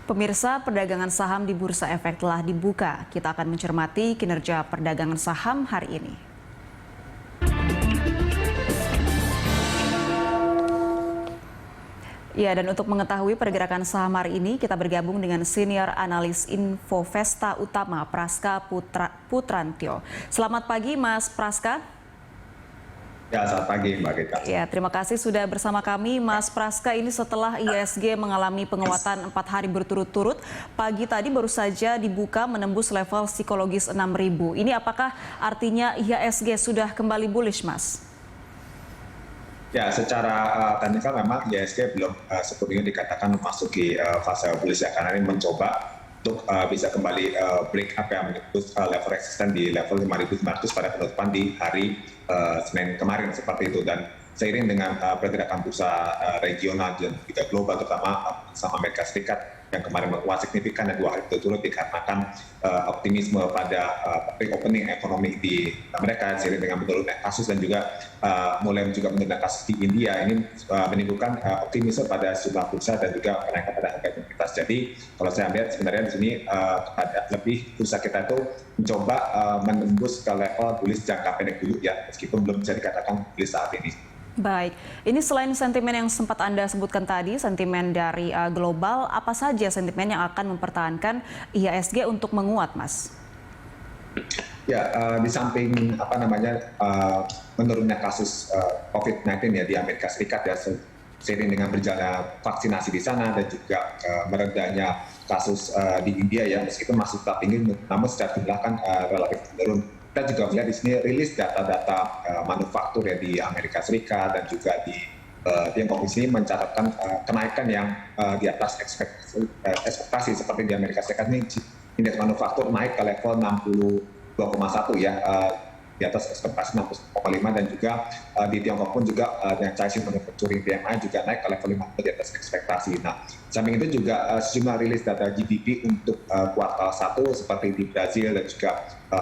Pemirsa, perdagangan saham di Bursa Efek telah dibuka. Kita akan mencermati kinerja perdagangan saham hari ini. Ya, dan untuk mengetahui pergerakan saham hari ini, kita bergabung dengan senior analis Infovesta Utama, Praska Putrantio. Selamat pagi, Mas Praska. Ya, selamat pagi Mbak Gita. Ya, terima kasih sudah bersama kami, Mas Praska. Ini setelah IHSG mengalami penguatan 4 hari berturut-turut, pagi tadi baru saja dibuka menembus level psikologis 6.000. Ini apakah artinya IHSG sudah kembali bullish, Mas? Ya, secara teknikal memang IHSG belum sepenuhnya dikatakan memasuki fase bullish ya, karena ini mencoba untuk bisa kembali break up yang menembus level resisten di level 5.900 pada penutupan di hari Senin kemarin seperti itu. Dan seiring dengan pergerakan bursa regional dan juga global, terutama sama Amerika Serikat yang kemarin menguat signifikan dan 2 hari berturut dikarenakan optimisme pada reopening ekonomi di Amerika seiring dengan menurunnya kasus dan juga mulai juga menurunnya kasus di India, ini menimbulkan optimisme pada sejumlah bursa dan juga kenaikan pada harga komoditas. Jadi kalau saya lihat sebenarnya di sini lebih bursa kita itu mencoba menembus ke level bullish jangka pendek dulu ya, meskipun belum bisa dikatakan bullish saat ini. Baik, ini selain sentimen yang sempat Anda sebutkan tadi, sentimen dari global, apa saja sentimen yang akan mempertahankan IHSG untuk menguat, Mas? Ya, di samping menurunnya kasus COVID-19 ya di Amerika Serikat ya, seiring dengan berjalannya vaksinasi di sana dan juga meredanya kasus di India ya, meskipun masih tetap tinggi, namun secara jumlah kan relatif menurun. Kita juga melihat di sini rilis data-data manufaktur ya di Amerika Serikat dan juga di Tiongkok di sini mencatatkan kenaikan yang di atas ekspektasi seperti di Amerika Serikat ini indeks manufaktur naik ke level 62,1 ya, di atas ekspektasi 60,5, dan juga di Tiongkok pun juga yang Caixin Manufacturing PMI juga naik ke level 50 di atas ekspektasi. Nah, samping itu juga sejumlah rilis data GDP untuk kuartal 1 seperti di Brazil dan juga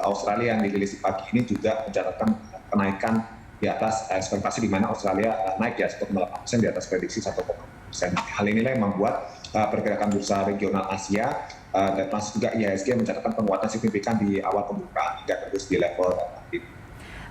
Australia yang dirilis pagi ini juga mencatatkan kenaikan di atas ekspektasi, di mana Australia naik ya 1,8% di atas prediksi 1,5%. Hal inilah yang membuat pergerakan bursa regional Asia dan masuk juga IHSG mencatatkan penguatan signifikan di awal pembukaan hingga terus di level ini.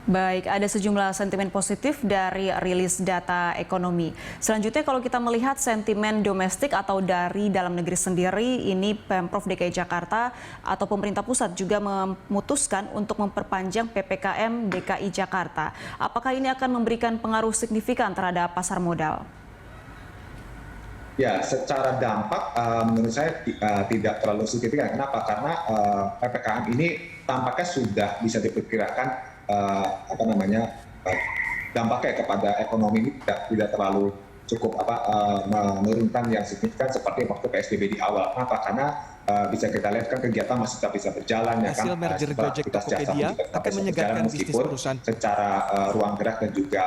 Baik, ada sejumlah sentimen positif dari rilis data ekonomi. Selanjutnya kalau kita melihat sentimen domestik atau dari dalam negeri sendiri, ini Pemprov DKI Jakarta atau pemerintah pusat juga memutuskan untuk memperpanjang PPKM DKI Jakarta. Apakah ini akan memberikan pengaruh signifikan terhadap pasar modal? Ya, secara dampak menurut saya tidak terlalu signifikan. Kenapa? Karena PPKM ini tampaknya sudah bisa diperkirakan dampaknya kepada ekonomi ini tidak terlalu cukup menurunkan yang signifikan seperti waktu PSBB di awal. Kenapa? Karena bisa kita lihat kan kegiatan masih tetap bisa berjalan ya kan. Hasil merger Gojek Tokopedia akan menyegarkan bisnis perusahaan. Secara ruang gerak dan juga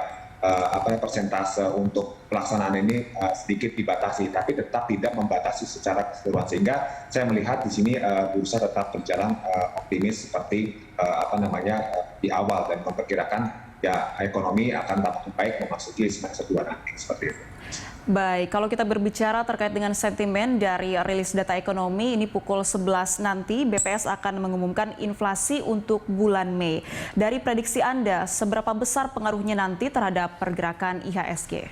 persentase untuk pelaksanaan ini sedikit dibatasi, tapi tetap tidak membatasi secara keseluruhan, sehingga saya melihat di sini bursa tetap berjalan optimis seperti di awal dan memperkirakan ya ekonomi akan dapat baik memasuki semester 2 nanti seperti itu. Baik, kalau kita berbicara terkait dengan sentimen dari rilis data ekonomi, ini pukul 11 nanti BPS akan mengumumkan inflasi untuk bulan Mei. Dari prediksi Anda, seberapa besar pengaruhnya nanti terhadap pergerakan IHSG?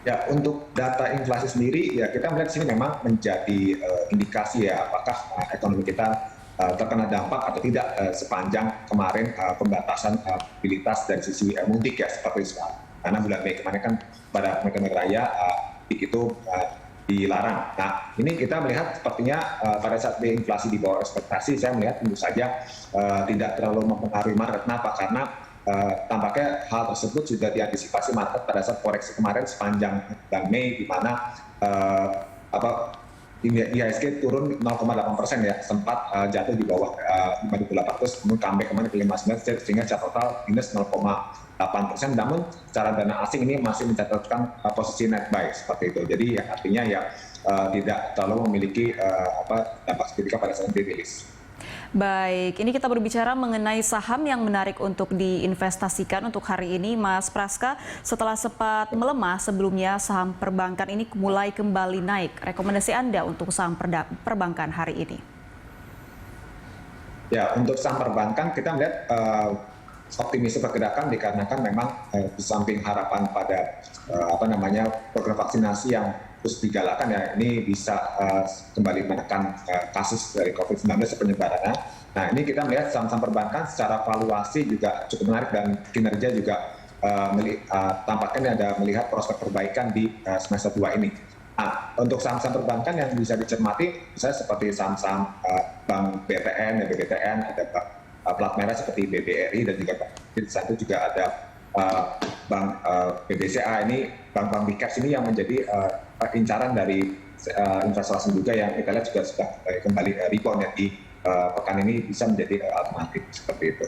Ya, untuk data inflasi sendiri, ya kita melihat sini memang menjadi indikasi ya apakah ekonomi kita terkena dampak atau tidak sepanjang kemarin pembatasan mobilitas dari sisi mudik ya, seperti karena bulan Mei kemarin kan pada Mei Raya itu dilarang. Nah, ini kita melihat sepertinya pada saat inflasi di bawah ekspektasi, saya melihat tentu saja tidak terlalu mempengaruhi market. Kenapa? Karena tampaknya hal tersebut sudah diantisipasi market pada saat koreksi kemarin sepanjang bulan Mei, di mana IHSG turun 0,8% ya, sempat jatuh di bawah 5.800, kemudian comeback kemarin ke 59, sehingga secara total minus 0,8%. Namun secara dana asing ini masih mencatatkan posisi net buy seperti itu. Jadi ya, artinya ya tidak terlalu memiliki dampak signifikan pada saat dirilis. Baik, ini kita berbicara mengenai saham yang menarik untuk diinvestasikan untuk hari ini, Mas Praska. Setelah sempat melemah sebelumnya, saham perbankan ini mulai kembali naik. Rekomendasi Anda untuk saham perbankan hari ini? Ya, untuk saham perbankan kita melihat optimisme pergerakan dikarenakan memang di samping harapan pada program vaksinasi yang terus digalakan ya, ini bisa kembali menekan kasus dari COVID-19 penyebarannya. Nah, ini kita melihat saham-saham perbankan secara valuasi juga cukup menarik dan kinerja juga tampaknya ada melihat prospek perbaikan di semester 2 ini. Nah, untuk saham-saham perbankan yang bisa dicermati, misalnya seperti saham-saham Bank BTN, BBTN, ada plat merah seperti BBRI dan juga di sana juga ada Bank BBCA, ini bank-bank big caps ini yang menjadi incaran dari investor asing juga yang kita lihat juga sudah kembali rebound ya di pekan ini bisa menjadi alternatif seperti itu.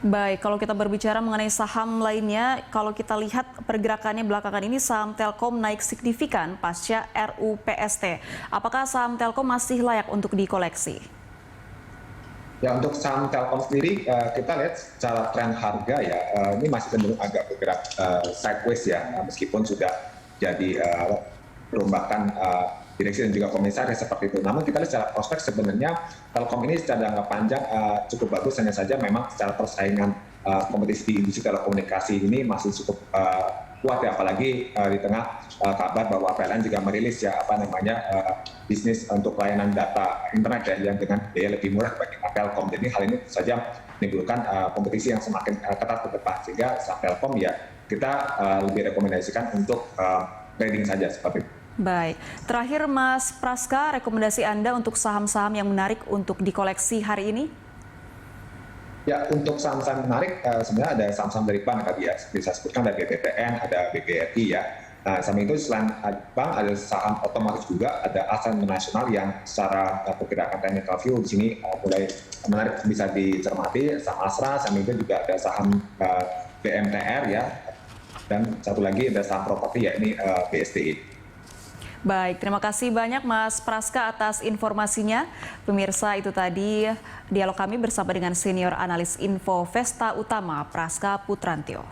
Baik, kalau kita berbicara mengenai saham lainnya, kalau kita lihat pergerakannya belakangan ini saham Telkom naik signifikan pasca RUPST. Apakah saham Telkom masih layak untuk dikoleksi? Ya, untuk saham Telkom sendiri kita lihat secara tren harga ya ini masih cenderung agak bergerak sideways ya, meskipun sudah jadi perombakan direksi dan juga komisaris seperti itu. Namun kita lihat secara prospek sebenarnya Telkom ini secara jangka panjang cukup bagus, hanya saja memang secara persaingan kompetisi di industri telekomunikasi ini masih cukup kuat ya, apalagi di tengah kabar bahwa PLN juga merilis ya bisnis untuk layanan data internet ya yang dengan biaya lebih murah bagi Telkom. Jadi hal ini saja menimbulkan kompetisi yang semakin ketat ke depan, sehingga saham Telkom ya kita lebih rekomendasikan untuk trading saja seperti itu. Baik, terakhir Mas Praska, rekomendasi Anda untuk saham-saham yang menarik untuk dikoleksi hari ini? Ya, untuk saham-saham menarik sebenarnya ada saham-saham dari bank tadi ya, seperti saya sebutkan ada BBTN, ada BBRI ya. Nah, samping itu selain bank ada saham otomotif juga, ada Asan Nasional yang secara pergerakan technical view di sini mulai menarik, bisa dicermati. Saham Astra, samping itu juga ada saham BMTR ya, dan satu lagi ada saham properti ya, ini BSTI. Baik, terima kasih banyak Mas Praska atas informasinya. Pemirsa, itu tadi dialog kami bersama dengan senior analis Info Vesta Utama, Praska Putrantio.